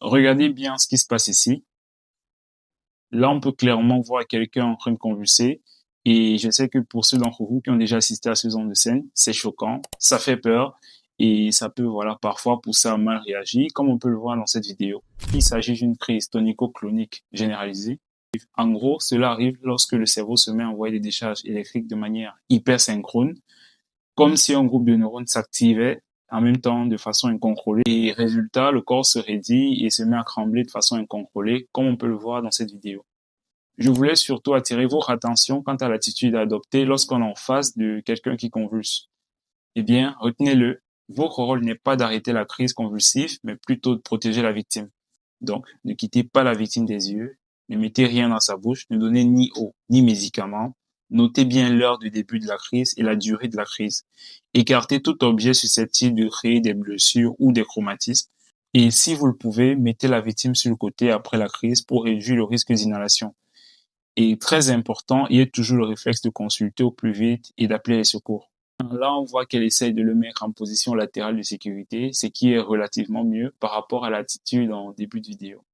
Regardez bien ce qui se passe ici. Là, on peut clairement voir quelqu'un en train de convulser. Et je sais que pour ceux d'entre vous qui ont déjà assisté à ce genre de scène, c'est choquant, ça fait peur et ça peut, voilà, parfois pousser à mal réagir, comme on peut le voir dans cette vidéo. Il s'agit d'une crise tonico-clonique généralisée. En gros, cela arrive lorsque le cerveau se met à envoyer des décharges électriques de manière hyper synchrone, comme si un groupe de neurones s'activait en même temps de façon incontrôlée. Et résultat, le corps se raidit et se met à trembler de façon incontrôlée, comme on peut le voir dans cette vidéo. Je voulais surtout attirer votre attention quant à l'attitude à adopter lorsqu'on est en face de quelqu'un qui convulse. Eh bien, retenez-le, votre rôle n'est pas d'arrêter la crise convulsive, mais plutôt de protéger la victime. Donc, ne quittez pas la victime des yeux, ne mettez rien dans sa bouche, ne donnez ni eau, ni médicaments. Notez bien l'heure du début de la crise et la durée de la crise. Écartez tout objet susceptible de créer des blessures ou des traumatismes. Et si vous le pouvez, mettez la victime sur le côté après la crise pour réduire le risque d'inhalation. Et très important, il y a toujours le réflexe de consulter au plus vite et d'appeler les secours. Là, on voit qu'elle essaye de le mettre en position latérale de sécurité, ce qui est relativement mieux par rapport à l'attitude en début de vidéo.